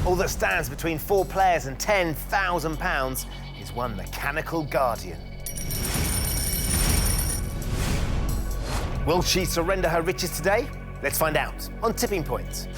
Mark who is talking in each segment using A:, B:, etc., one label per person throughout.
A: All that stands between 4 players and £10,000 is one mechanical guardian. Will she surrender her riches today? Let's find out on Tipping Point.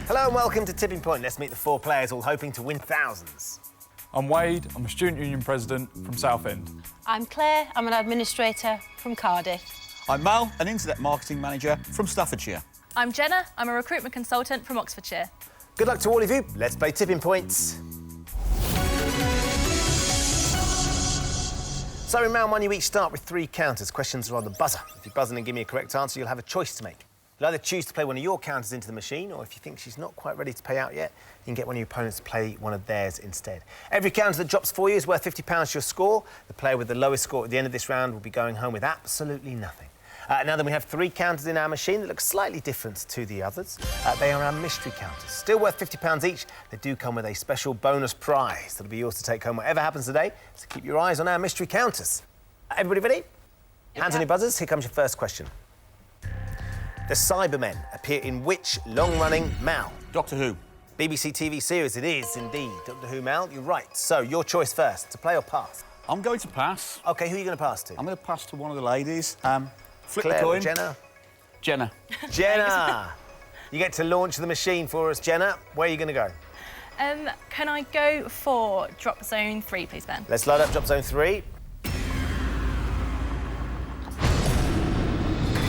A: Hello and welcome to Tipping Point. Let's meet the 4 players all hoping to win thousands.
B: I'm Wade, I'm a student union president from Southend.
C: I'm Claire, I'm an administrator from Cardiff.
D: I'm Mal, an internet marketing manager from Staffordshire.
E: I'm Jenna, I'm a recruitment consultant from Oxfordshire.
A: Good luck to all of you. Let's play Tipping Points. So in round 1, you each start with 3 counters. Questions are on the buzzer. If you buzz in and give me a correct answer, you'll have a choice to make. You'll either choose to play one of your counters into the machine, or if you think she's not quite ready to pay out yet, you can get one of your opponents to play one of theirs instead. Every counter that drops for you is worth £50 to your score. The player with the lowest score at the end of this round will be going home with absolutely nothing. Now then, we have 3 counters in our machine that look slightly different to the others. They are our mystery counters. Still worth £50 each. They do come with a special bonus prize that'll be yours to take home whatever happens today. So keep your eyes on our mystery counters. Everybody ready? Hands on your buzzers. Here comes your first question. The Cybermen appear in which long-running Mal?
D: Doctor Who.
A: BBC TV series, it is indeed. Doctor Who, Mal, you're right. So, your choice first, to play or pass?
D: I'm going to pass.
A: OK, who are you going to pass to?
D: I'm going to pass to one of the ladies. Flip
A: Claire
D: the coin.
A: or Jenna?
D: Jenna.
A: Jenna! You get to launch the machine for us, Jenna. Where are you going to go?
E: Can I go for drop zone 3, please, Ben?
A: Let's load up drop zone 3.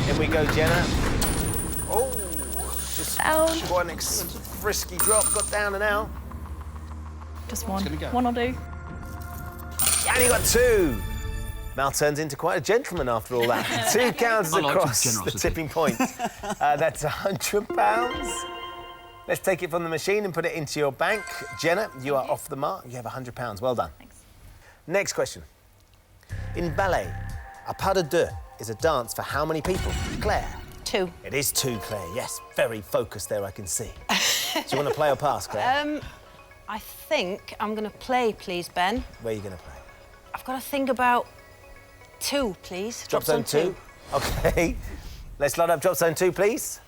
A: In we go, Jenna. Oh, just one frisky drop, got down and out.
E: Just one. One will do.
A: And you got 2. Mal turns into quite a gentleman after all that. 2 counters across the tipping point. That's £100. Let's take it from the machine and put it into your bank. Jenna, you are off the mark. You have £100. Well done.
E: Thanks.
A: Next question. In ballet, a pas de deux is a dance for how many people? Claire?
C: 2.
A: It is 2, Claire. Yes, very focused there, I can see. Do you want to play or pass, Claire?
C: I think I'm going to play, please, Ben.
A: Where are you going to play?
C: I've got to think about 2, please.
A: Drop zone 2. OK. Let's load up drop zone 2, please.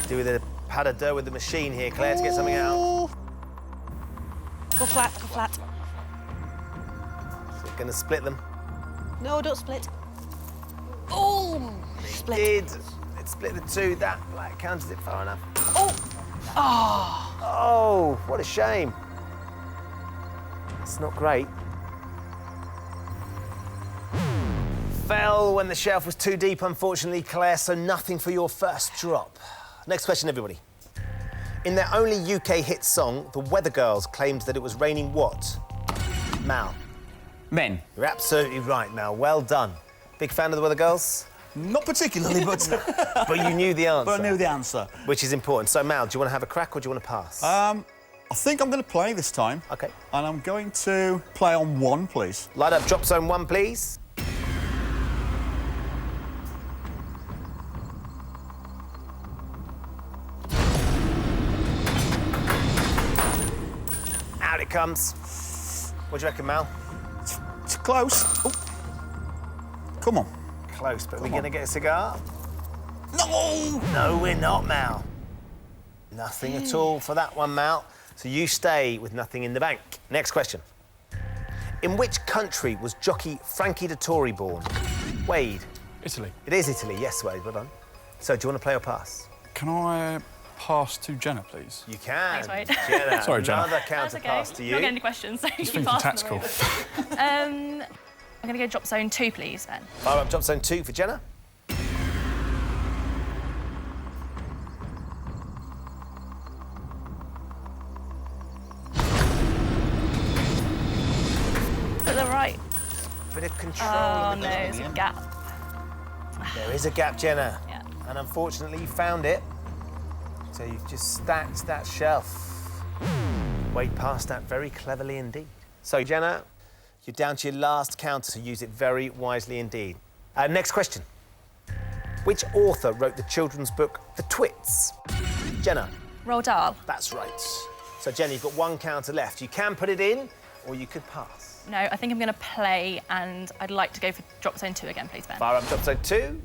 A: Do with a pas de deux with the machine here, Claire, to get something out.
C: Go flat, go flat.
A: So going to split them.
C: No, don't split. Oh, split.
A: It split the 2. That counted it far enough.
C: Oh! Oh!
A: Oh, what a shame. It's not great. Fell when the shelf was too deep, unfortunately, Claire, so nothing for your first drop. Next question, everybody. In their only UK hit song, the Weather Girls claimed that it was raining what? Mal.
D: Men.
A: You're absolutely right, Mal. Well done. Big fan of the Weather Girls?
D: Not particularly, but...
A: But you knew the answer.
D: But I knew the answer.
A: Which is important. So, Mal, do you want to have a crack or do you want to pass?
D: I think I'm going to play this time.
A: OK.
D: And I'm going to play on 1, please.
A: Light up drop zone 1, please. Out it comes. What do you reckon, Mal?
D: It's close. Oh. Come on.
A: Close, but we're going to get a cigar?
D: No!
A: No, we're not, Mal. Nothing at all for that one, Mal. So you stay with nothing in the bank. Next question. In which country was jockey Frankie Dettori born? Wade.
B: Italy.
A: It is Italy, yes, Wade, well done. So do you want to play or pass?
B: Can I pass to Jenna, please?
A: You can.
E: Thanks, Wade.
A: Jenna,
B: Sorry, Jenna.
A: another counter
E: That's OK.
A: pass to you.
E: Not getting any questions, so you
B: Just
E: can
B: thinking
E: pass them
B: tactical.
E: over. I'm going to go drop zone 2, please, Ben.
A: Fire up drop zone 2 for Jenna.
E: To the right.
A: Bit of control.
E: Oh, no, there's a gap.
A: There is a gap, Jenna.
E: Yeah.
A: And unfortunately, you found it. So you've just stacked that shelf. Wade passed that very cleverly indeed. So, Jenna, You're down to your last counter, so use it very wisely indeed. Next question. Which author wrote the children's book, The Twits? Jenna.
E: Roald Dahl.
A: That's right. So, Jenna, you've got one counter left. You can put it in, or you could pass.
E: No, I think I'm going to play, and I'd like to go for drop zone 2 again, please, Ben.
A: Fire up drop zone 2.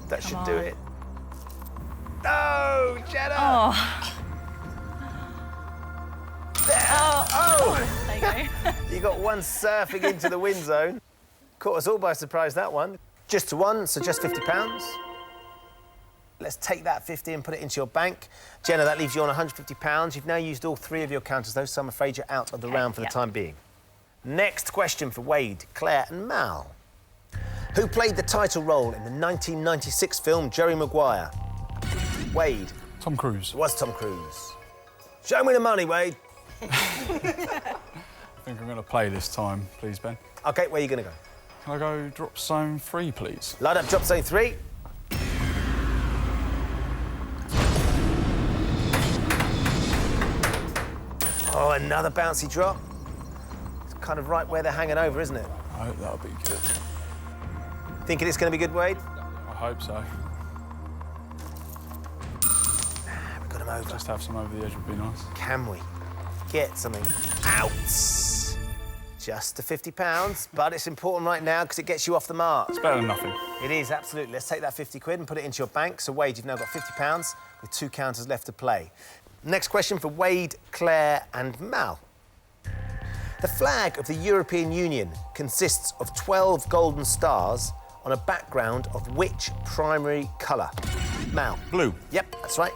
A: That should do it. No, Jenna!
E: Oh.
A: There.
E: Oh. There you go.
A: You got one surfing into the win zone. Caught us all by surprise, that one. Just to one, so just £50. Let's take that 50 and put it into your bank. Jenna, that leaves you on £150. You've now used all 3 of your counters, though, so I'm afraid you're out of the round for the time being. Next question for Wade, Claire and Mal. Who played the title role in the 1996 film Jerry Maguire? Wade.
B: Tom Cruise.
A: It was Tom Cruise. Show me the money, Wade.
B: I think I'm going to play this time, please, Ben.
A: OK, where are you going to go?
B: Can I go drop zone 3, please?
A: Light up drop zone 3. Oh, another bouncy drop. It's kind of right where they're hanging over, isn't it?
B: I hope that'll be good.
A: Thinking it's going to be good, Wade?
B: I hope so.
A: We've got him over.
B: Just have some over the edge would be nice.
A: Can we get something out? Just to £50, but it's important right now because it gets you off the mark.
B: It's better than nothing.
A: It is, absolutely. Let's take that 50 quid and put it into your bank. So, Wade, you've now got £50 with 2 counters left to play. Next question for Wade, Claire and Mal. The flag of the European Union consists of 12 golden stars on a background of which primary colour? Mal.
D: Blue.
A: Yep, that's right.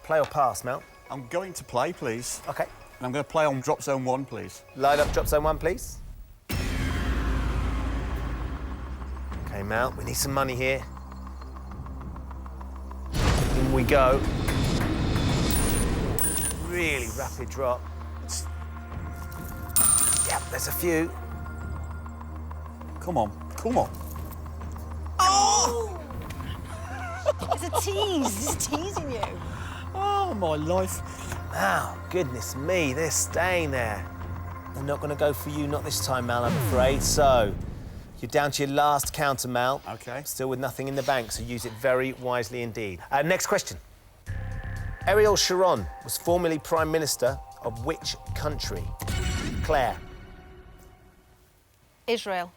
A: Play or pass, Mal?
D: I'm going to play, please.
A: OK.
D: And I'm going to play on drop zone 1, please.
A: Light up drop zone 1, please. OK, Mal, we need some money here. In we go. Really rapid drop. Yep, there's a few.
D: Come on, come on.
C: It's a tease. It's teasing you.
D: Oh, my life.
A: Mal, goodness me, they're staying there. They're not going to go for you, not this time, Mal, I'm afraid. So, you're down to your last counter, Mal.
D: OK.
A: Still with nothing in the bank, so use it very wisely indeed. Next question. Ariel Sharon was formerly Prime Minister of which country? Claire.
C: Israel.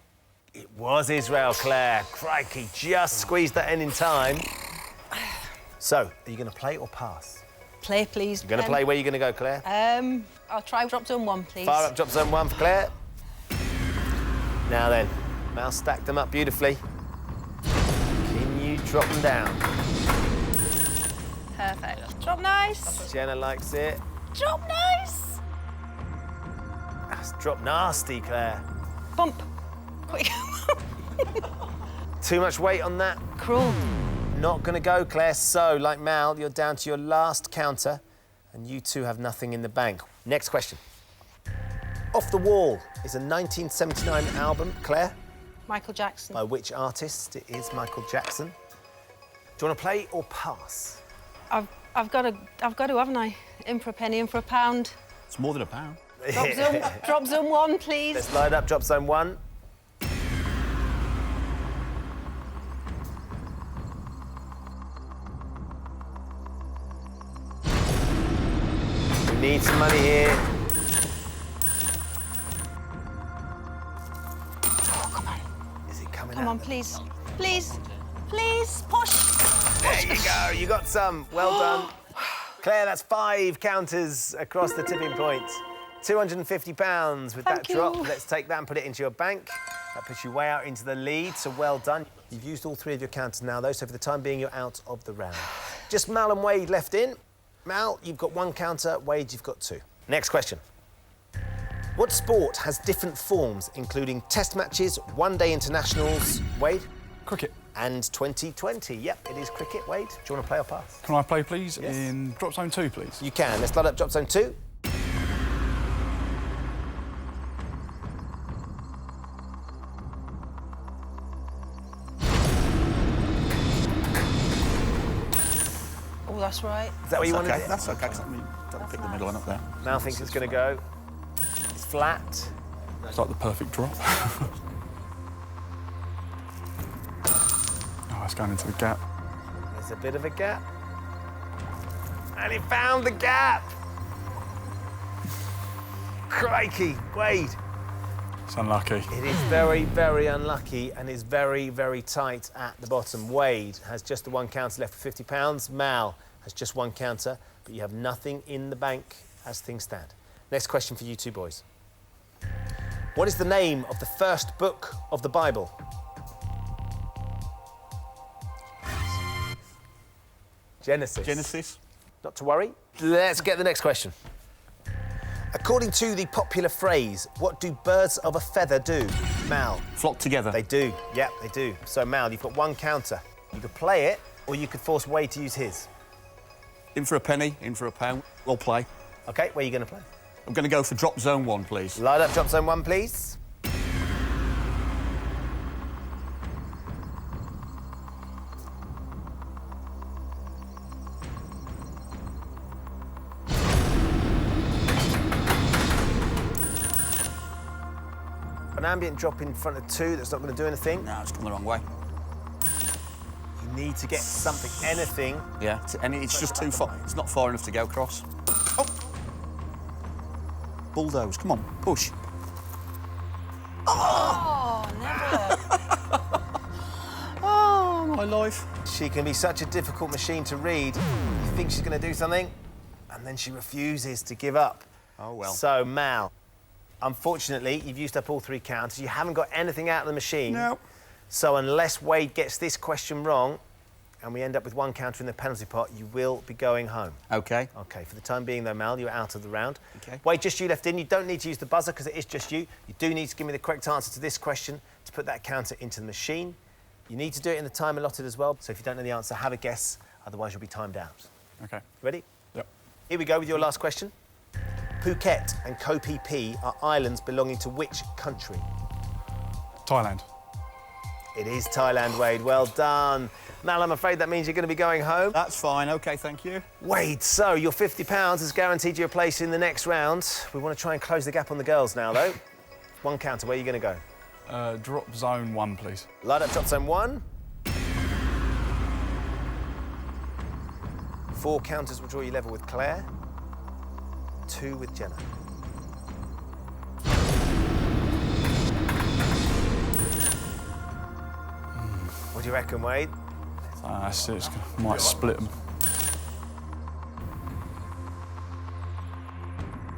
A: It was Israel, Claire. Crikey, just squeezed that in time. So, are you going to play or pass?
C: Play, please.
A: You're going to play. Where are you going to go, Claire?
C: I'll try drop zone 1, please.
A: Fire up drop zone 1 for Claire. Now then, Mal stacked them up beautifully. Can you drop them down?
E: Perfect.
C: Drop nice.
A: Jenna likes it.
C: Drop nice.
A: That's drop nasty, Claire.
C: Bump. Quick.
A: Too much weight on that.
C: Cruel.
A: Not going to go, Claire. So, like Mal, you're down to your last counter, and you two have nothing in the bank. Next question. Off the Wall is a 1979 album, Claire.
C: Michael Jackson.
A: By which artist? It is Michael Jackson. Do you want to play or pass?
C: I've got to, haven't I? In for a penny, in for a pound.
D: It's more than a pound.
C: Drop zone 1, please.
A: Let's light up drop zone 1. We need some money here. Oh, come on. Is it coming
C: Come
A: out?
C: on, please. Please. Please, push.
A: There you go. You got some. Well done. Claire, that's 5 counters across the tipping point. £250 with that
C: Thank
A: drop.
C: you.
A: Let's take that and put it into your bank. That puts you way out into the lead, so well done. You've used all 3 of your counters now, though, so for the time being, you're out of the round. Just Mal and Wade left in. Mal, you've got 1 counter. Wade, you've got 2. Next question. What sport has different forms, including test matches, one-day internationals, Wade?
B: Cricket.
A: And 2020. Yep, it is cricket, Wade. Do you want to play or pass?
B: Can I play, please,
A: Yes.
B: in drop zone 2, please?
A: You can. Let's light up drop zone 2.
C: that's right.
A: Is that what you want to
D: Okay,
A: do?
D: that's okay. 'Cause I mean, don't pick the middle one up there.
A: Mal thinks it's going to go. It's flat.
B: It's like the perfect drop. Oh, it's going into the gap.
A: There's a bit of a gap. And he found the gap. Crikey, Wade.
B: It's unlucky.
A: It is very, very unlucky and is very, very tight at the bottom. Wade has just the one counter left for £50. Mal has just one counter, but you have nothing in the bank as things stand. Next question for you two boys. What is the name of the first book of the Bible? Genesis.
D: Genesis.
A: Not to worry. Let's get the next question. According to the popular phrase, what do birds of a feather do? Mal.
D: Flock together.
A: They do. Yep, they do. So, Mal, you've got one counter. You could play it, or you could force Wade to use his.
D: In for a penny, in for a pound. We'll play.
A: OK, where are you going to play?
D: I'm going to go for drop zone 1, please.
A: Light up drop zone 1, please. An ambient drop in front of 2 that's not going to do anything.
D: No, it's gone the wrong way.
A: You need to get something, anything.
D: Yeah, and it's just too far. It's not far enough to go across. Oh! Bulldoze, come on, push.
C: Oh, never.
D: Oh, my life.
A: She can be such a difficult machine to read. You think she's going to do something, and then she refuses to give up.
D: Oh, well.
A: So, Mal, unfortunately, you've used up all 3 counters. You haven't got anything out of the machine.
D: No.
A: So unless Wade gets this question wrong, and we end up with 1 counter in the penalty pot, you will be going home.
D: OK.
A: OK, for the time being, though, Mal, you're out of the round.
D: OK.
A: Wade, just you left in. You don't need to use the buzzer, because it is just you. You do need to give me the correct answer to this question to put that counter into the machine. You need to do it in the time allotted as well, so if you don't know the answer, have a guess, otherwise you'll be timed out.
B: OK.
A: Ready?
B: Yep.
A: Here we go with your last question. Phuket and Koh Phi Phi are islands belonging to which country?
B: Thailand.
A: It is Thailand, Wade. Well done. Mal, I'm afraid that means you're going to be going home.
D: That's fine, OK, thank you.
A: Wade, so your £50 has guaranteed you a place in the next round. We want to try and close the gap on the girls now, though. 1 counter, where are you going to go?
B: Drop zone 1, please.
A: Light up drop zone 1. 4 counters will draw you level with Claire. 2 with Jenna. What do you reckon, Wade?
B: That's it. Might split them.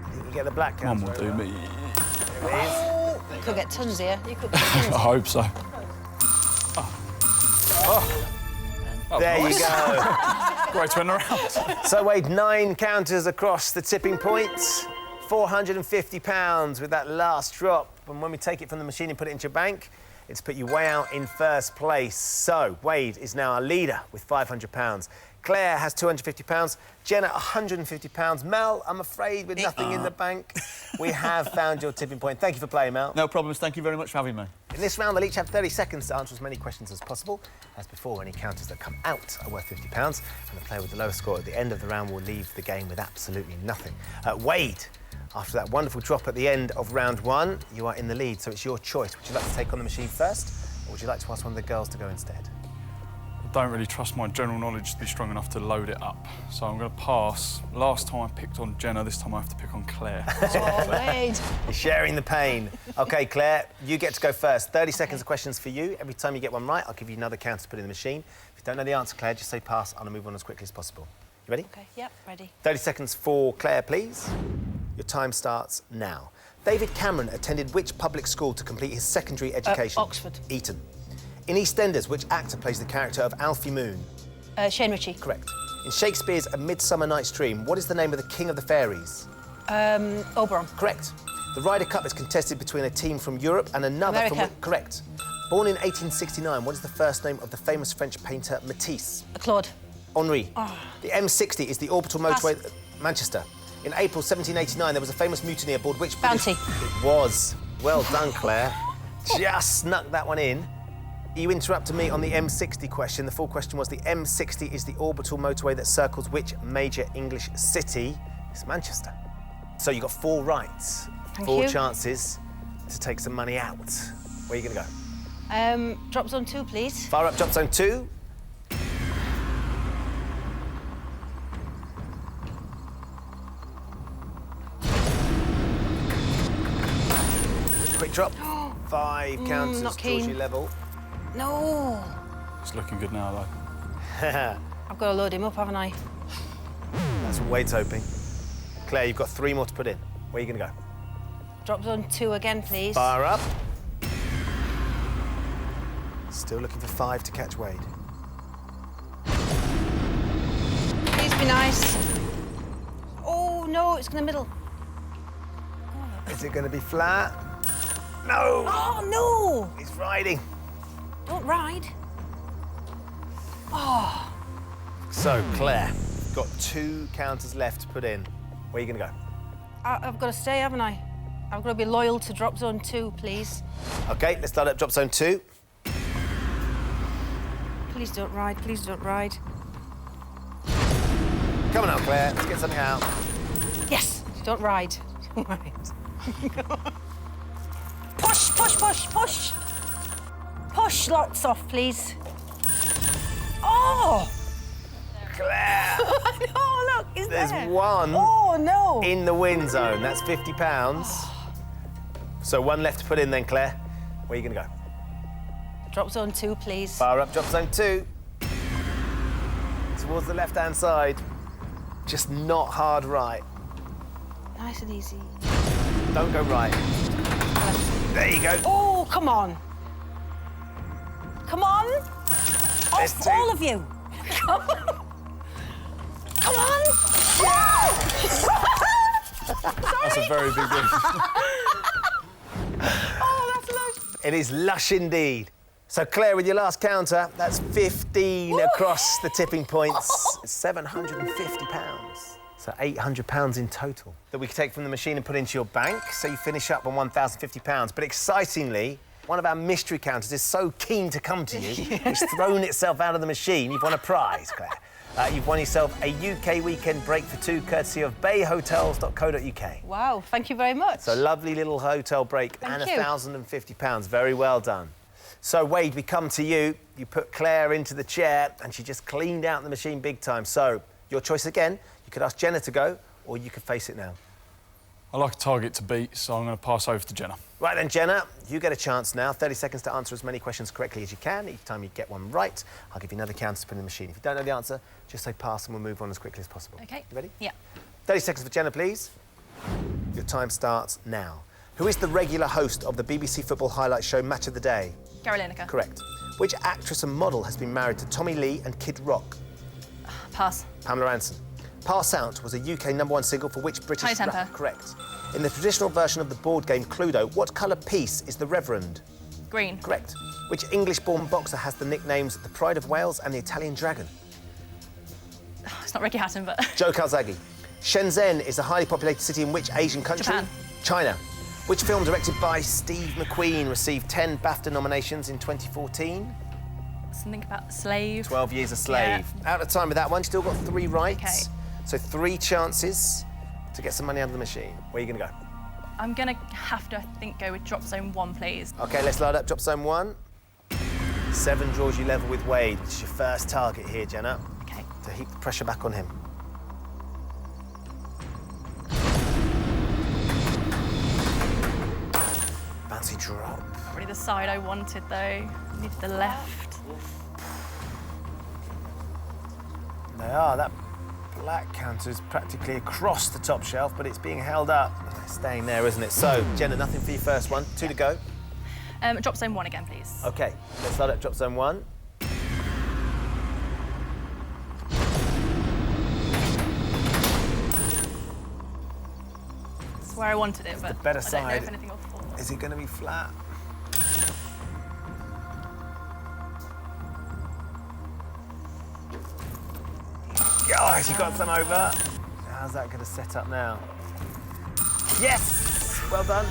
A: I think you get the black
B: One
A: counter.
B: will do me.
A: There it is.
C: You could get tons here. You could get
B: I
C: tons.
B: hope so.
A: There you go.
B: Great to end the round.
A: So, Wade, 9 counters across the tipping point. £450 with that last drop. And when we take it from the machine and put it into your bank, it's put you way out in first place. So, Wade is now our leader with £500. Claire has £250. Jenna, £150. Mel, I'm afraid, with nothing in the bank, we have found your tipping point. Thank you for playing, Mel.
D: No problems, thank you very much for having me.
A: In this round, they'll each have 30 seconds to answer as many questions as possible. As before, any counters that come out are worth £50, and the player with the lowest score at the end of the round will leave the game with absolutely nothing. Wade, after that wonderful drop at the end of round 1, you are in the lead, so it's your choice. Would you like to take on the machine first, or would you like to ask one of the girls to go instead?
B: I don't really trust my general knowledge to be strong enough to load it up, so I'm going to pass. Last time I picked on Jenna, this time I have to pick on Claire.
C: Oh, Wade.
A: You're sharing the pain. OK, Claire, you get to go first. 30 seconds of questions for you. Every time you get one right, I'll give you another counter to put in the machine. If you don't know the answer, Claire, just say pass, and I'll move on as quickly as possible. You ready?
C: OK, yep, ready.
A: 30 seconds for Claire, please. Your time starts now. David Cameron attended which public school to complete his secondary education?
C: Oxford.
A: Eton. In EastEnders, which actor plays the character of Alfie Moon?
C: Shane Ritchie.
A: Correct. In Shakespeare's A Midsummer Night's Dream, what is the name of the King of the Fairies?
C: Oberon.
A: Correct. The Ryder Cup is contested between a team from Europe and another
C: America.
A: from... Correct. Born in 1869, what is the first name of the famous French painter Matisse?
C: Claude.
A: Henri. The M60 is the orbital motorway... Manchester. In April 1789, there was a famous mutiny aboard which...
C: Bounty.
A: It was. Well done, Claire. Just snuck that one in. You interrupted me on the M60 question. The full question was the M60 is the orbital motorway that circles which major English city? It's Manchester. So you got 4 rights.
C: Thank
A: 4
C: you.
A: chances to take some money out. Where are you going to go?
C: Drop zone 2, please.
A: Fire up drop zone 2. Quick drop. 5 counters
C: not
A: towards
C: keen.
A: your level.
C: No.
B: It's looking good now, though.
C: I've got to load him up, haven't I?
A: That's what Wade's hoping. Claire, you've got 3 more to put in. Where are you going to go?
C: Drop zone 2 again, please.
A: Fire up. Still looking for 5 to catch Wade.
C: Please be nice. Oh, no, it's in the middle.
A: Is it going to be flat? No!
C: Oh, no!
A: He's riding.
C: Don't ride. Oh.
A: So, Claire, you've got 2 counters left to put in. Where are you going to go?
C: I've got to stay, haven't I? I've got to be loyal to drop zone 2, please.
A: OK, let's start up drop zone 2.
C: Please don't ride, please don't ride.
A: Come on now, Claire, let's get something out.
C: Yes, don't ride. Don't ride. Push, push, push, push. Push lots off, please. Oh!
A: Claire!
C: Oh, look, is
A: There's
C: there?
A: 1
C: Oh, no.
A: in the win zone. That's £50. So 1 left to put in then, Claire. Where are you going to go?
C: Drop zone 2, please.
A: Fire up drop zone 2. Towards the left-hand side. Just not hard right.
C: Nice and easy.
A: Don't go right. There you go.
C: Oh, come on. Come on.
A: There's
C: Off,
A: 2.
C: all of you. Come on.
B: That's a very big win.
C: Oh, that's lush.
A: It is lush indeed. So, Claire, with your last counter, that's 15 across the tipping points. It's £750. So £800 in total that we could take from the machine and put into your bank. So you finish up on £1,050. But excitingly, one of our mystery counters is so keen to come to you, it's thrown itself out of the machine. You've won a prize, Claire. You've won yourself a UK weekend break for 2, courtesy of bayhotels.co.uk.
C: Wow, thank you very much.
A: So lovely little hotel break and
C: Thank you.
A: £1,050. Very well done. So, Wade, we come to you. You put Claire into the chair and she just cleaned out the machine big time. So, your choice again. You could ask Jenna to go or you could face it now.
B: I like a target to beat, so I'm going to pass over to Jenna.
A: Right then, Jenna, you get a chance now. 30 seconds to answer as many questions correctly as you can. Each time you get one right, I'll give you another counter to put in the machine. If you don't know the answer, just say pass and we'll move on as quickly as possible.
E: OK.
A: You ready?
E: Yeah.
A: 30 seconds for Jenna, please. Your time starts now. Who is the regular host of the BBC football highlight show Match of the Day?
E: Gary Lineker.
A: Correct. Which actress and model has been married to Tommy Lee and Kid Rock?
E: Pass.
A: Pamela Anderson. Pass Out was a UK #1 single for which British
E: High Temper.
A: rapper? Correct. In the traditional version of the board game Cluedo, what colour piece is the Reverend?
E: Green.
A: Correct. Which English-born boxer has the nicknames the Pride of Wales and the Italian Dragon?
E: It's not Ricky Hatton, but...
A: Joe Calzaghe. Shenzhen is a highly populated city in which Asian country?
E: Japan.
A: China. Which film directed by Steve McQueen received 10 BAFTA nominations in 2014?
E: Something about slave.
A: 12 Years a Slave. Out of time with that one, still got 3 rights.
E: OK.
A: So 3 chances to get some money out of the machine. Where are you going to go?
E: I'm going to have to, I think, go with drop zone 1, please.
A: OK, let's load up drop zone 1. 7 draws you level with Wade, which is your first target here, Jenna.
E: OK.
A: To heap the pressure back on him. Bouncy drop.
E: Probably the side I wanted, though. Needed the left.
A: They are. That black counter is practically across the top shelf, but it's being held up. It's staying there, isn't it? So, Jenna, nothing for your first one. 2 to go.
E: Drop zone 1 again, please.
A: OK, let's start at drop zone 1.
E: That's where I wanted it, but
A: better
E: I don't know
A: side.
E: if anything will fall.
A: Is it going to be flat? Gosh, you got some over. How's that going to set up now? Yes! Well done.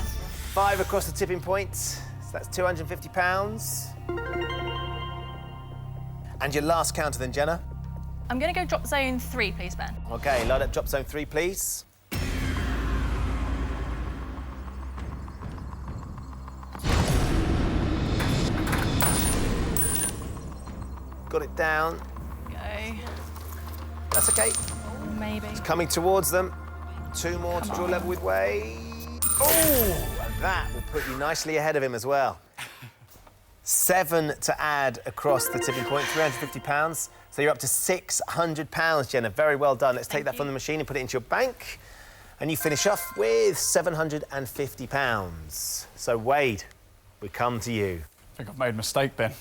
A: 5 across the tipping point. So that's £250. And your last counter then, Jenna?
E: I'm going to go drop zone 3, please, Ben.
A: OK, load up drop zone 3, please. Got it down.
E: Go.
A: That's OK.
E: Oh, maybe.
A: It's coming towards them. 2 more to draw level with Wade. Oh, and that will put you nicely ahead of him as well. 7 to add across the tipping point, £350. So you're up to £600, Jenna. Very well done. Let's take that from the machine and put it into your bank. And you finish off with £750. So, Wade, we come to you.
B: I think I've made a mistake, Ben.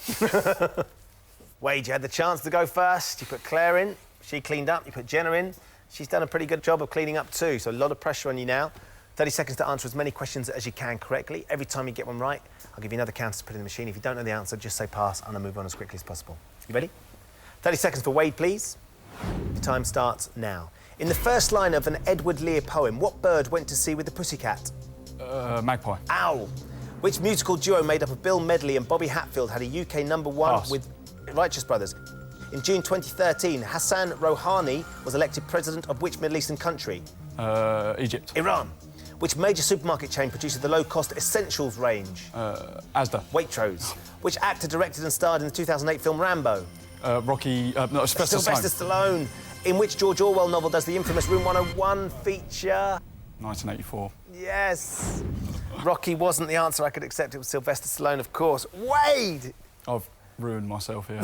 A: Wade, you had the chance to go first. You put Claire in. She cleaned up. You put Jenna in. She's done a pretty good job of cleaning up too, so a lot of pressure on you now. 30 seconds to answer as many questions as you can correctly. Every time you get one right, I'll give you another counter to put in the machine. If you don't know the answer, just say pass and I'll move on as quickly as possible. You ready? 30 seconds for Wade, please. Your time starts now. In the first line of an Edward Lear poem, what bird went to sea with the pussycat?
B: Magpie.
A: Owl. Which musical duo made up of Bill Medley and Bobby Hatfield had a UK #1
B: Pass.
A: with Righteous Brothers? In June 2013, Hassan Rouhani was elected president of which Middle Eastern country?
B: Egypt.
A: Iran. Which major supermarket chain produces the low-cost essentials range?
B: Asda.
A: Waitrose. Which actor directed and starred in the 2008 film Rambo?
B: Rocky... no, Sylvester
A: Sylvester
B: Stallone.
A: Stallone. In which George Orwell novel does the infamous Room 101 feature?
B: 1984.
A: Yes. Rocky wasn't the answer I could accept. It was Sylvester Stallone, of course. Wade!
B: I've ruined myself here.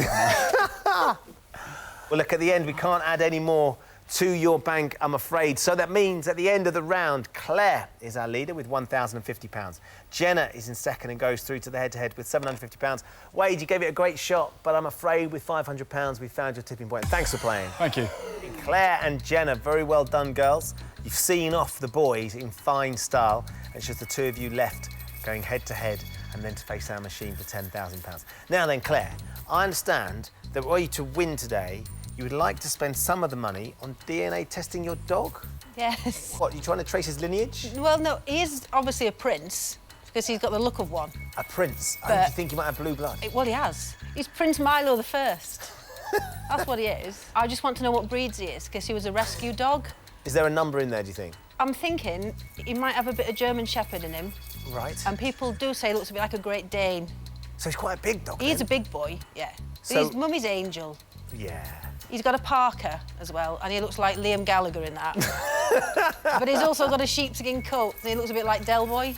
A: Well, look, at the end, we can't add any more to your bank, I'm afraid. So that means at the end of the round, Claire is our leader with £1,050. Jenna is in second and goes through to the head-to-head with £750. Wade, you gave it a great shot, but I'm afraid with £500, we found your tipping point. Thanks for playing.
B: Thank you.
A: Claire and Jenna, very well done, girls. You've seen off the boys in fine style. It's just the two of you left going head-to-head and then to face our machine for £10,000. Now then, Claire, I understand that were you to win today, you would like to spend some of the money on DNA testing your dog?
C: Yes.
A: What, you trying to trace his lineage?
C: Well, no, he is obviously a prince because he's got the look of one.
A: A prince? Oh, do
C: But-
A: you think he might have blue blood?
C: Well, he has. He's Prince Milo the First. That's what he is. I just want to know what breeds he is because he was a rescue dog.
A: Is there a number in there, do you think?
C: I'm thinking he might have a bit of German Shepherd in him,
A: Right.
C: and people do say he looks a bit like a Great Dane.
A: So he's quite a big dog,
C: He's
A: then?
C: a big boy, yeah.
A: So-
C: His mummy's Angel.
A: Yeah.
C: He's got a parka as well, and he looks like Liam Gallagher in that. But he's also got a sheepskin coat, and he looks a bit like Del Boy.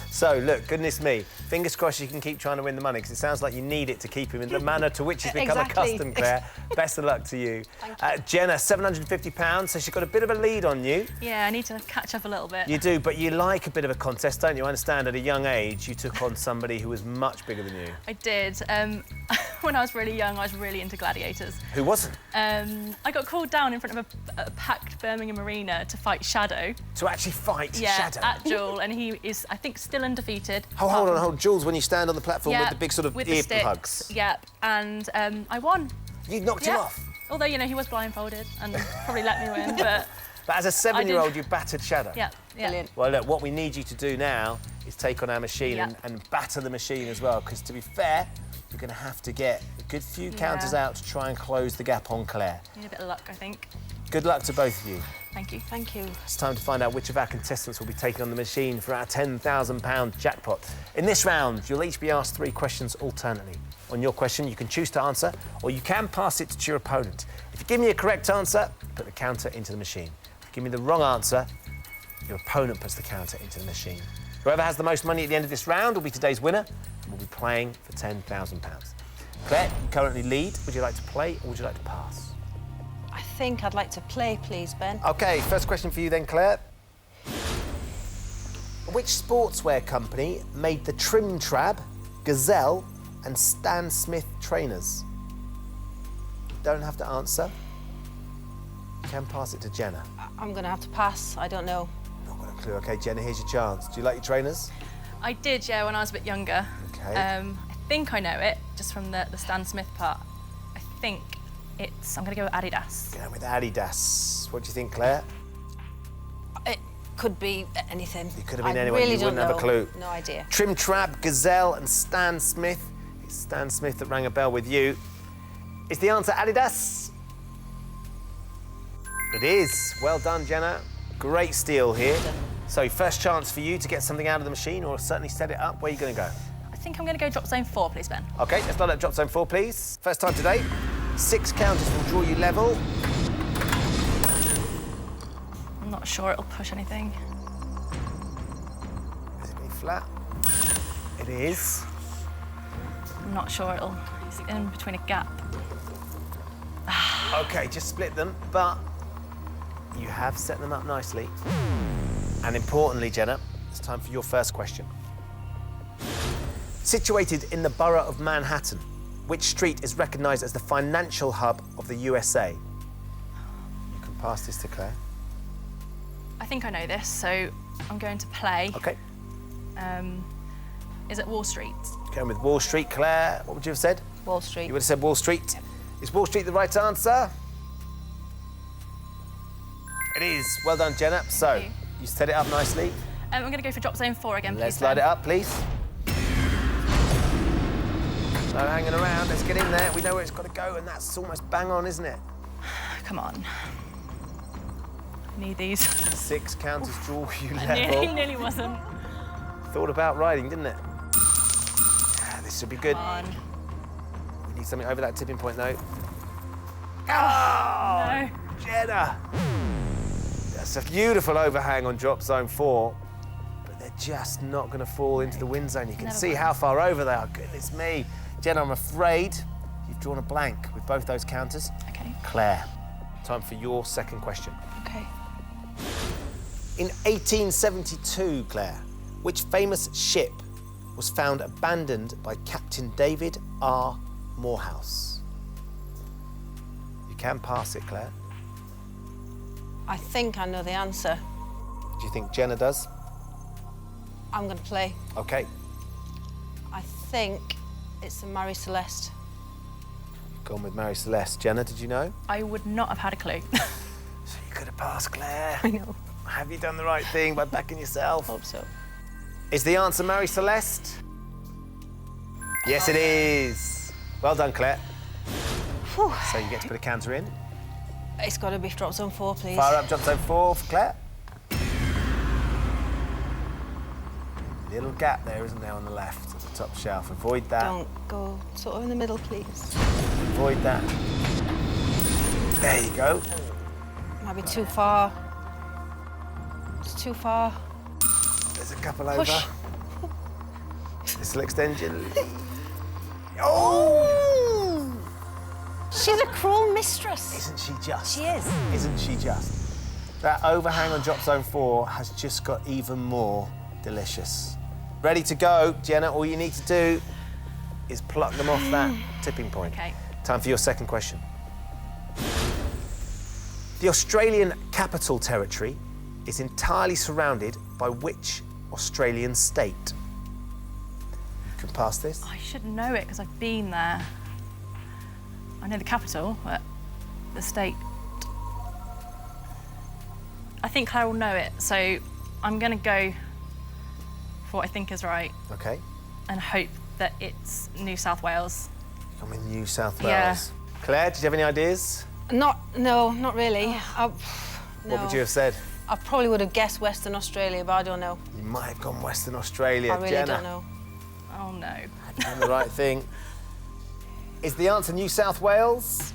A: So, look, goodness me, fingers crossed you can keep trying to win the money, because it sounds like you need it to keep him in the manner to which he's become
C: Exactly.
A: accustomed, Claire. Best of luck to you.
C: Thank you.
A: Jenna, £750, so she's got a bit of a lead on you.
E: Yeah, I need to catch up a little bit.
A: You do, but you like a bit of a contest, don't you? I understand at a young age you took on somebody who was much bigger than you.
E: I did. When I was really young, I was really into gladiators.
A: Who wasn't?
E: I got called down in front of a packed Birmingham arena to fight Shadow.
A: To actually fight Shadow?
E: At Jewel, and he is, I think, still undefeated.
A: Oh, hold on. Jules, when you stand on the platform
E: Yeah,
A: with the big sort of
E: with the
A: ear
E: sticks.
A: plugs.
E: Yeah, and I won.
A: You knocked him
E: Yeah.
A: off?
E: Although, you know, he was blindfolded and probably let me win, but...
A: But as a 7-year-old, you battered Shadow?
E: Yeah.
C: Brilliant.
A: Well, look, what we need you to do now is take on our machine
E: Yeah.
A: and batter the machine as well, because to be fair, you're going to have to get a good few counters out to try and close the gap on Claire.
E: Need a bit of luck, I think.
A: Good luck to both of you.
E: Thank you.
C: Thank you.
A: It's time to find out which of our contestants will be taking on the machine for our £10,000 jackpot. In this round, you'll each be asked 3 questions alternately. On your question, you can choose to answer, or you can pass it to your opponent. If you give me a correct answer, put the counter into the machine. If you give me the wrong answer, your opponent puts the counter into the machine. Whoever has the most money at the end of this round will be today's winner, and will be playing for £10,000. Claire, you currently lead. Would you like to play, or would you like to pass?
C: I think I'd like to play, please, Ben.
A: OK, first question for you then, Claire. Which sportswear company made the Trim Trab, Gazelle and Stan Smith trainers? You don't have to answer. You can pass it to Jenna.
C: I'm going to have to pass. I don't know.
A: Not got a clue. OK, Jenna, here's your chance. Do you like your trainers?
E: I did, yeah, when I was a bit younger.
A: OK.
E: I think I know it, just from the Stan Smith part. I think I'm going to go with Adidas.
A: Going with Adidas. What do you think, Claire?
C: It could be anything.
A: It could have been
C: I
A: anyone.
C: Really
A: You wouldn't
C: don't
A: have a
C: know.
A: clue.
C: No idea.
A: Trim Trab, Gazelle and Stan Smith. It's Stan Smith that rang a bell with you. Is the answer Adidas? It is. Well done, Jenna. Great steal here. So first chance for you to get something out of the machine or certainly set it up. Where are you going to go?
E: I think I'm going to go drop zone 4, please, Ben.
A: OK, let's start at drop zone 4, please. First time today. 6 counters will draw you level.
E: I'm not sure it'll push anything.
A: Is it flat? It is.
E: I'm not sure it'll... It's in between a gap.
A: OK, just split them, but you have set them up nicely. And importantly, Jenna, it's time for your first question. Situated in the borough of Manhattan, which street is recognised as the financial hub of the USA? You can pass this to Claire.
E: I think I know this, so I'm going to play.
A: OK.
E: Is it Wall Street?
A: Going with Wall Street. Claire, what would you have said?
C: Wall Street.
A: You would have said Wall Street. Is Wall Street the right answer? It is. Well done, Jenna. So,
E: you.
A: you set it up nicely.
E: I'm going to go for drop zone 4 again,
A: Let's
E: please.
A: slide
E: Ben.
A: it up, please. No hanging around. Let's get in there. We know where it's got to go, and that's almost bang on, isn't it?
E: Come on. I need these.
A: 6 counters draw you
E: Nearly,
A: level.
E: nearly wasn't.
A: Thought about riding, didn't it? Yeah, this should be good.
E: Come on.
A: We need something over that tipping point, though.
E: No.
A: Jenna! That's a beautiful overhang on drop zone 4, but they're just not going to fall into the wind zone. You can
E: Never
A: see
E: mind.
A: how far over they are. Goodness me. Jenna, I'm afraid you've drawn a blank with both those counters.
E: Okay.
A: Claire, time for your second question.
C: Okay.
A: In 1872, Claire, which famous ship was found abandoned by Captain David R. Morehouse? You can pass it, Claire.
C: I think I know the answer.
A: Do you think Jenna does?
C: I'm going to play.
A: OK.
C: I think it's the Marie Celeste.
A: Gone with Mary Celeste. Jenna, did you know?
E: I would not have had a clue.
A: So you could have passed, Claire.
C: I know.
A: Have you done the right thing by backing yourself?
C: Hope so.
A: Is the answer Mary Celeste? Yes, it is. Well done, Claire.
C: Whew.
A: So you get to put a counter in.
C: It's got to be drop zone 4, please.
A: Fire up, drop zone 4 for Claire. Little gap there, isn't there, on the left at the top shelf? Avoid that.
C: Don't go sort of in the middle, please.
A: Avoid that. There you go.
C: Might be too far. It's too far.
A: There's a couple
C: Push.
A: over. This will extend you. Oh!
C: She's a cruel mistress.
A: Isn't she just?
C: She is.
A: Isn't she just? That overhang on drop zone 4 has just got even more delicious. Ready to go, Jenna. All you need to do is pluck them off that tipping point.
E: Okay.
A: Time for your second question. The Australian Capital Territory is entirely surrounded by which Australian state? You can pass this.
E: I should know it because I've been there. I know the capital, but the state... I think Claire will know it, so I'm going to go for what I think is right
A: OK.
E: and hope that it's New South Wales.
A: I'm in New South
E: Yeah.
A: Wales. Claire, did you have any ideas?
C: No, not really.
A: What would you have said?
C: I probably would have guessed Western Australia, but I don't know.
A: You might have gone Western Australia.
C: I really
A: Jenna,
C: don't know.
E: Oh no.
A: have you done the right thing? Is the answer New South Wales?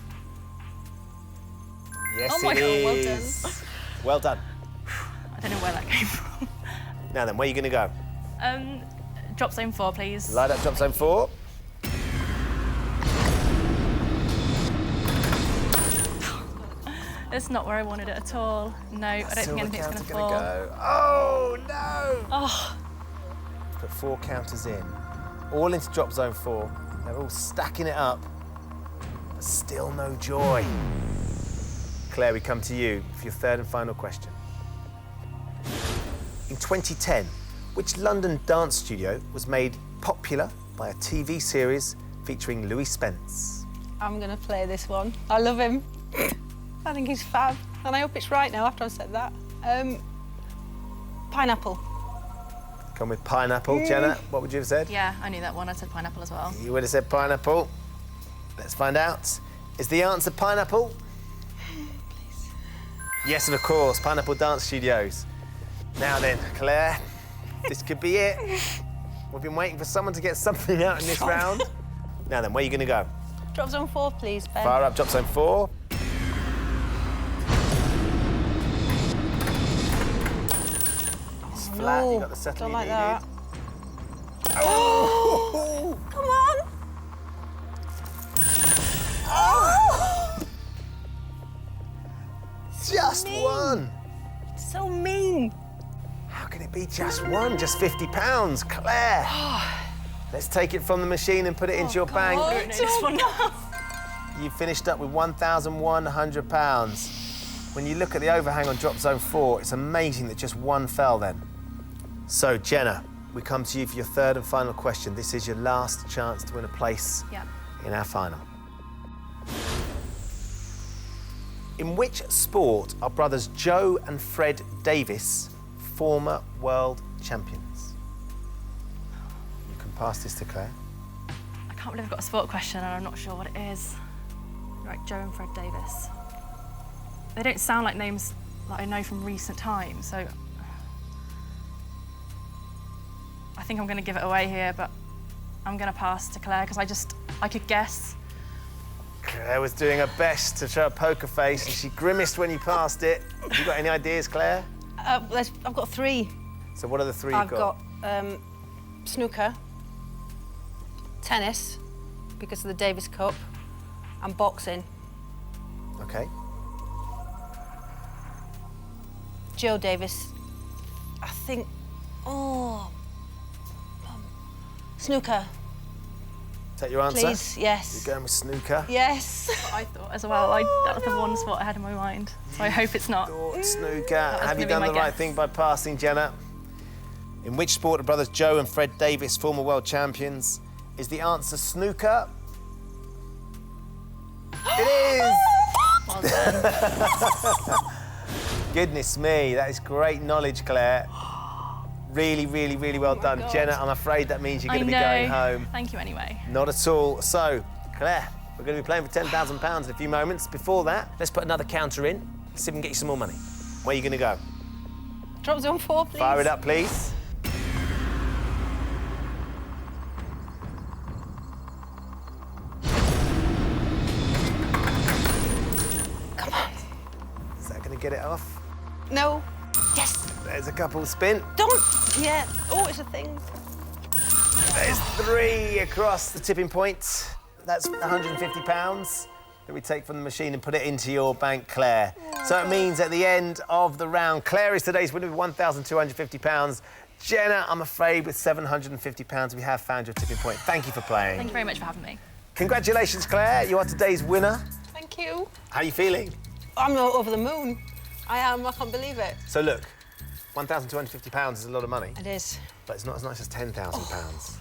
A: Yes,
E: Oh my
A: it
E: God, well
A: is. Well done.
E: I don't know where that came from.
A: Now then, where are you going to go?
E: Drop zone 4, please.
A: Light up drop zone 4.
E: It's not where I wanted it at all. No, I don't think anything's going to fall.
A: Go. Oh, no!
E: Oh,
A: Put 4 counters in. All into drop zone 4. They're all stacking it up. But still no joy. Claire, we come to you for your third and final question. In 2010, which London dance studio was made popular by a TV series featuring Louis Spence?
C: I'm going to play this one. I love him. I think he's fab. And I hope it's right now after I've said that. Pineapple.
A: Come with pineapple. Jenna, what would you have said?
E: yeah, I knew that one. I said pineapple as well.
A: You would have said pineapple. Let's find out. Is the answer pineapple?
C: Please.
A: Yes, of course, Pineapple Dance Studios. Now then, Claire, this could be it. We've been waiting for someone to get something out in this round. Now then, where are you going to go?
C: Drop zone 4, please, Ben.
A: Fire up, drop zone 4. It's flat, you got the settle
C: don't
A: you
C: like
A: needed.
C: that. Oh! Come on! Oh!
A: Just one.
C: So mean.
A: How can it be just one? Just £50, Claire. Let's take it from the machine and put it into your bank. You finished up with £1,100. When you look at the overhang on drop zone 4, it's amazing that just one fell then. So, Jenna, we come to you for your third and final question. This is your last chance to win a place in our final. In which sport are brothers Joe and Fred Davis former world champions? You can pass this to Claire.
E: I can't believe I've got a sport question and I'm not sure what it is. Right, Joe and Fred Davis. They don't sound like names that I know from recent times, so I think I'm going to give it away here, but I'm going to pass to Claire because I could guess.
A: Claire was doing her best to show a poker face and she grimaced when you passed it. Have you got any ideas, Claire?
C: I've got 3.
A: So what are the 3
C: I've
A: you've got?
C: Snooker, tennis, because of the Davis Cup, and boxing.
A: OK.
C: Joe Davis, I think, snooker,
A: Take your answer?
C: please, yes.
A: You're going with snooker?
C: Yes.
E: I thought as well. That was the one spot I had in my mind, so I hope it's not.
A: Thought snooker.
E: was
A: Have you
E: gonna
A: done
E: be
A: the
E: my
A: right
E: guess.
A: thing by passing, Jenna? In which sport are brothers Joe and Fred Davis former world champions? Is the answer snooker? It is!
E: Well done.
A: Goodness me, that is great knowledge, Claire. Really, really, really well done.
C: God.
A: Jenna, I'm afraid that means you're
E: I
A: going to
E: know.
A: be going home.
E: Thank you anyway.
A: Not at all. So, Claire, we're going to be playing for £10,000 in a few moments. Before that, let's put another counter in. See if we can get you some more money. Where are you going to go?
C: Drop zone 4, please.
A: Fire it up, please.
C: Come on.
A: Is that going to get it off?
C: No. Yes.
A: There's a couple spin.
C: Don't. Yeah. Oh, it's a thing.
A: There's 3 across the tipping point. That's £150 that we take from the machine and put it into your bank, Claire. So it means at the end of the round, Claire is today's winner with £1,250. Jenna, I'm afraid, with £750, we have found your tipping point. Thank you for playing.
E: Thank you very much for having me.
A: Congratulations, Claire. You are today's winner.
C: Thank you.
A: How are you feeling?
C: I'm not over the moon. I am. I can't believe it.
A: So look, £1,250 is a lot of money,
C: It is.
A: but it's not as nice as £10,000.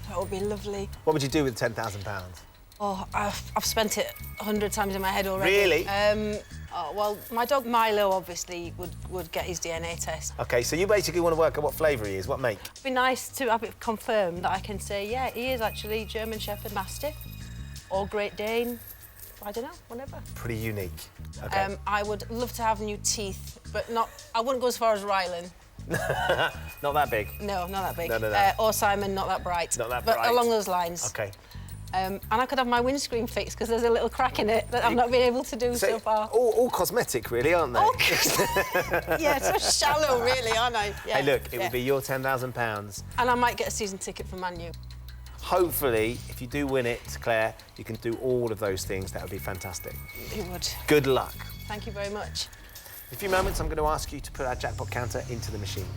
C: That would be lovely.
A: What would you do with £10,000?
C: Oh, I've spent it 100 times in my head already.
A: Really?
C: Well, my dog Milo obviously would get his DNA test.
A: OK, so you basically want to work out what flavour he is, what make?
C: It'd be nice to have it confirmed that I can say, yeah, he is actually German Shepherd Mastiff or Great Dane. I don't know, whatever.
A: Pretty unique. OK.
C: I would love to have new teeth, but not. I wouldn't go as far as Rylan.
A: Not that big.
C: No, not that big.
A: No.
C: Or Simon, not that bright.
A: Not that
C: but
A: bright.
C: along those lines.
A: OK.
C: And I could have my windscreen fixed because there's a little crack in it that I've not been able to do so far.
A: All cosmetic, really, aren't they?
C: Yeah, so shallow, really, aren't I? Yeah,
A: Hey, look, it
C: yeah.
A: would be your £10,000.
C: And I might get a season ticket for Man U.
A: Hopefully, if you do win it, Claire, you can do all of those things. That would be fantastic.
C: It would.
A: Good luck.
C: Thank you very much.
A: In a few moments, I'm going to ask you to put our jackpot counter into the machine.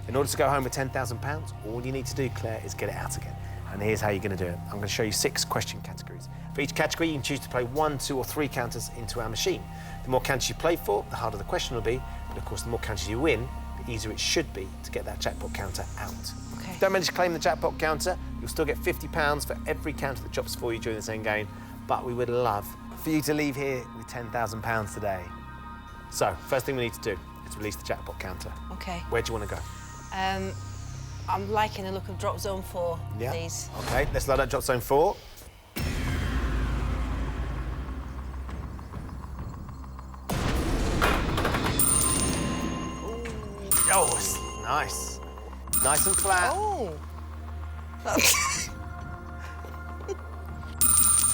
A: In order to go home with £10,000, all you need to do, Claire, is get it out again. And here's how you're going to do it. I'm going to show you 6 question categories. For each category, you can choose to play 1, 2 or 3 counters into our machine. The more counters you play for, the harder the question will be. But of course, the more counters you win, the easier it should be to get that jackpot counter out.
C: Okay.
A: Don't manage to claim the jackpot counter, you'll still get £50 for every counter that drops for you during this end game. But we would love for you to leave here with £10,000 today. So, first thing we need to do is release the jackpot counter.
C: Okay.
A: Where do you want to go?
C: I'm liking the look of drop zone 4,
A: Yeah.
C: please.
A: OK, let's load up drop zone 4. Oh, it's nice. Nice and flat.
C: Oh.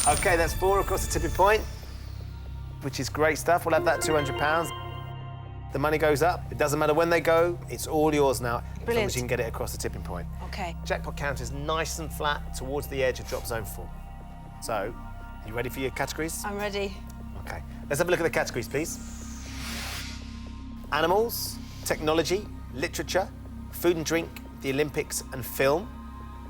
A: OK, that's 4 across the tipping point, which is great stuff. We'll have that £200. The money goes up. It doesn't matter when they go. It's all yours now, as long
C: Brilliant.
A: as you can get it across the tipping point.
C: OK.
A: Jackpot counter is nice and flat towards the edge of drop zone 4. So, are you ready for your categories?
C: I'm ready.
A: OK. Let's have a look at the categories, please. Animals, technology, literature, food and drink, the Olympics and film.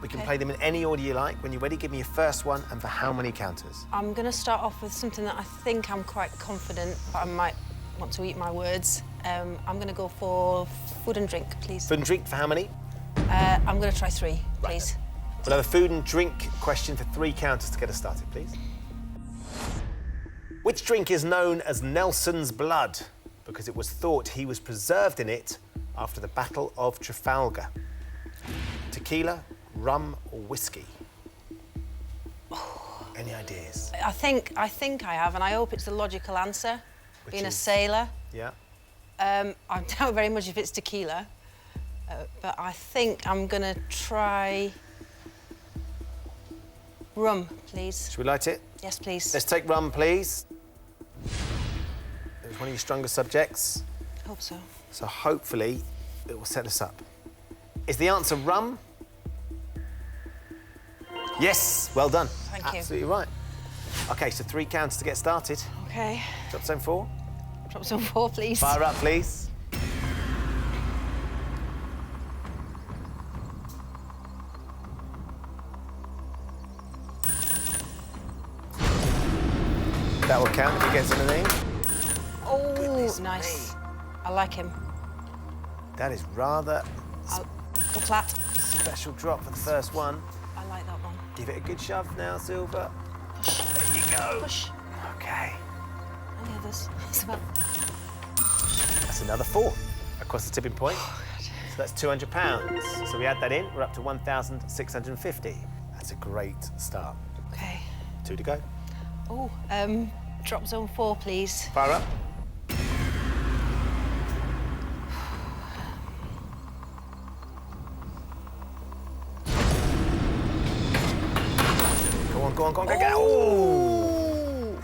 A: We can play them in any order you like. When you're ready, give me your first one and for how many counters?
C: I'm going to start off with something that I think I'm quite confident, but I might want to eat my words. I'm going to go for food and drink, please.
A: Food and drink for how many?
C: I'm going to try 3, please.
A: We'll have a food and drink question for 3 counters to get us started, please. Which drink is known as Nelson's blood? Because it was thought he was preserved in it after the Battle of Trafalgar. Tequila, rum or whiskey? Any ideas?
C: I think I have, and I hope it's the logical answer.
A: Which
C: Being a
A: is-
C: sailor,
A: Yeah.
C: I doubt very much if it's tequila, but I think I'm going to try rum, please.
A: Should we light it?
C: Yes, please.
A: Let's take rum, please. It was one of your stronger subjects,
C: Hope so.
A: so hopefully it will set us up. Is the answer rum? Yes, well done.
C: Thank you.
A: Absolutely right. OK, so 3 counters to get started.
C: OK.
A: Drop zone 4.
C: Drop some 4, please.
A: Fire up, please. That will count if he gets anything.
C: Oh,
A: Goodness
C: nice.
A: me.
C: I like him.
A: That is rather
C: I'll go flat.
A: special drop for the first one.
C: I like that one.
A: Give it a good shove now, Silver. There you go.
C: Push.
A: OK.
C: And the others. As well.
A: That's another 4 across the tipping point. So that's £200. So we add that in, we're up to 1,650. That's a great start.
C: OK.
A: 2 to go.
C: Oh, drop zone 4, please.
A: Fire up. Go on, go. Oh!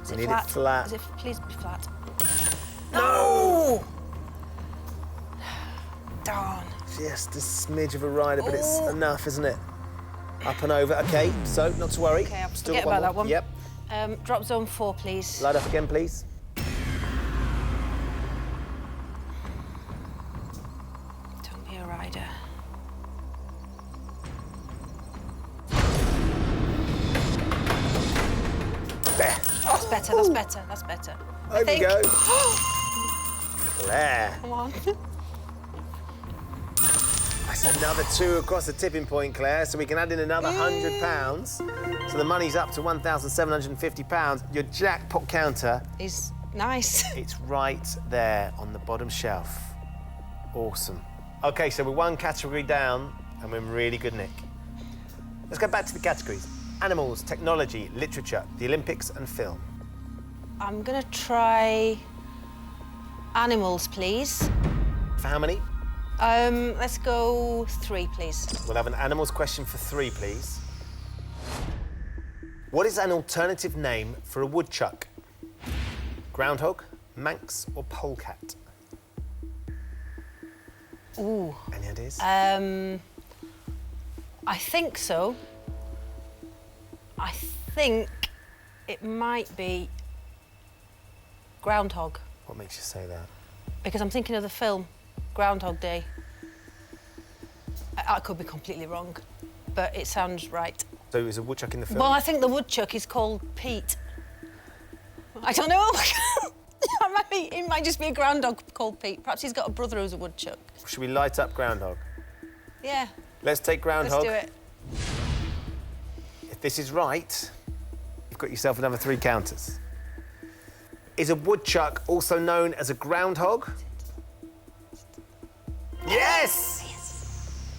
C: Is
A: We
C: it
A: need
C: flat?
A: it flat.
C: Is it, please be flat.
A: No!
C: Darn.
A: Just a smidge of a rider, but it's enough, isn't it? Up and over. OK, so not to worry.
C: OK, I'll
A: Still
C: forget
A: got
C: about that
A: more.
C: one.
A: Yep.
C: Drop zone 4, please.
A: Light up again, please.
C: Don't be a rider.
A: There.
C: That's better, that's better, that's better. I
A: Over you
C: think.
A: go. Claire.
C: Come on.
A: That's another 2 across the tipping point, Claire, so we can add in another £100. So the money's up to £1,750. Your jackpot counter,
C: He's nice.
A: it's right there on the bottom shelf. Awesome. OK, so we're 1 category down and we're in really good nick. Let's go back to the categories. Animals, technology, literature, the Olympics and film.
C: I'm gonna try animals, please.
A: For how many?
C: Let's go 3, please.
A: We'll have an animals question for 3, please. What is an alternative name for a woodchuck? Groundhog, manx or polecat?
C: Ooh.
A: Any ideas?
C: I think so. I think it might be Groundhog,
A: What makes you say that?
C: because I'm thinking of the film Groundhog Day. I could be completely wrong, but it sounds right.
A: So is a woodchuck in the film?
C: Well, I think the woodchuck is called Pete. I don't know. It might just be a groundhog called Pete. Perhaps he's got a brother who's a woodchuck.
A: Should we light up groundhog?
C: Yeah,
A: Let's take groundhog.
C: let's do it.
A: If this is right, you've got yourself another 3 counters. Is a woodchuck also known as a groundhog? Yes!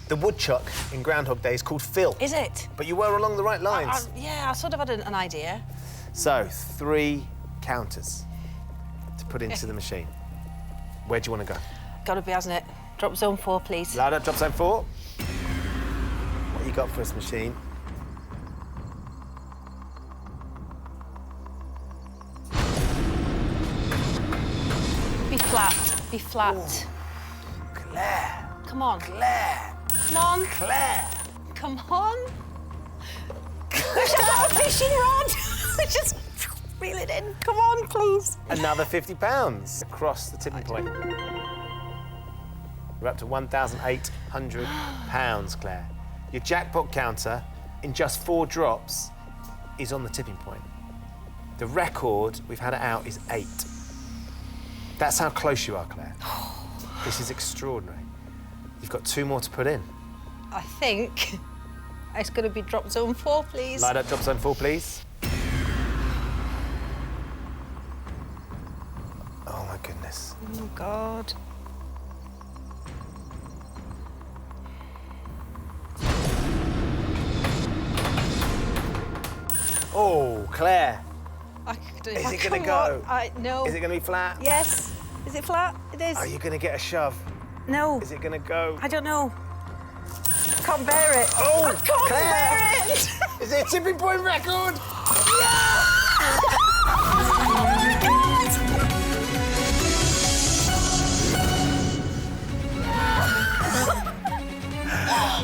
A: The woodchuck in Groundhog Day is called Phil.
C: Is it?
A: But you were along the right lines.
C: Yeah, I sort of had an idea.
A: So, 3 counters to put into the machine. Where do you want to go?
C: Gotta be, hasn't it? Drop zone 4, please.
A: Loud up, drop zone 4. What you got for us, machine?
C: Be flat. Be flat.
A: Ooh. Claire.
C: Come on.
A: Claire.
C: Come on.
A: Claire.
C: Come on. Wish I got a fishing rod. Just reel it in. Come on, please.
A: Another £50 across the tipping point. We're up to £1,800, Claire. Your jackpot counter, in just 4 drops, is on the tipping point. The record we've had it out is 8. That's how close you are, Claire. This is extraordinary. You've got 2 more to put in.
C: I think it's going to be drop zone 4, please.
A: Light up drop zone 4, please. Oh, my goodness.
C: Oh, God.
A: Oh, Claire.
C: Is
A: it going to go?
C: No.
A: Is it going to be flat?
C: Yes. Is it flat? It is.
A: Are you going to get a shove?
C: No.
A: Is it going to go?
C: I don't know. Can't bear it.
A: Oh,
C: I can't
A: Claire.
C: bear it.
A: Is it a tipping point record?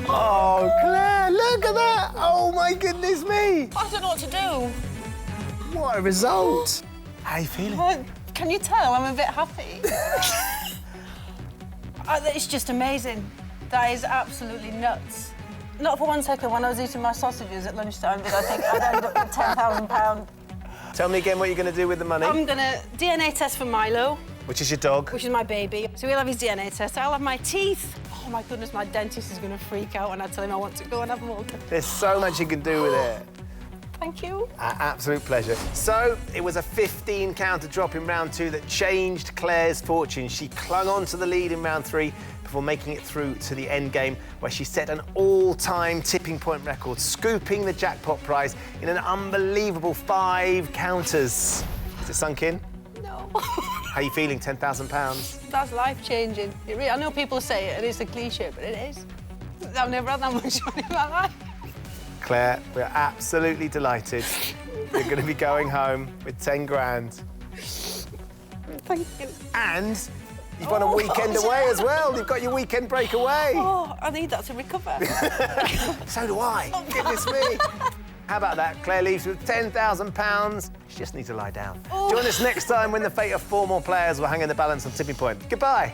A: Oh, Claire, look at that! Oh, my goodness me!
C: I don't know what to do.
A: What a result! How are you feeling?
C: Well, can you tell I'm a bit happy? It's just amazing. That is absolutely nuts. Not for 1 second when I was eating my sausages at lunchtime did I think I'd end up with £10,000.
A: Tell me again what you're going to do with the money.
C: I'm going to DNA test for Milo,
A: Which is your dog?
C: which is my baby. So he'll have his DNA test. I'll have my teeth. Oh, my goodness, my dentist is going to freak out when I tell him I want to go and have them all done.
A: There's so much you can do with it.
C: Thank you.
A: Absolute pleasure. So, it was a 15 counter drop in round 2 that changed Claire's fortune. She clung on to the lead in round 3 before making it through to the end game, where she set an all-time tipping point record, scooping the jackpot prize in an unbelievable 5 counters. Is it sunk in?
C: No.
A: How are you feeling, £10,000?
C: That's life-changing. I know people say it, and it's a cliche, but it is. I've never had that much money in my life.
A: Claire, we're absolutely delighted. You're going to be going home with 10 grand.
C: Thank you.
A: And you've got a weekend away as well. You've got your weekend break away.
C: Oh, I need that to recover.
A: So do I. Goodness me. How about that? Claire leaves with £10,000. She just needs to lie down.
C: Oh.
A: Join us next time when the fate of 4 more players will hang in the balance on tipping point. Goodbye.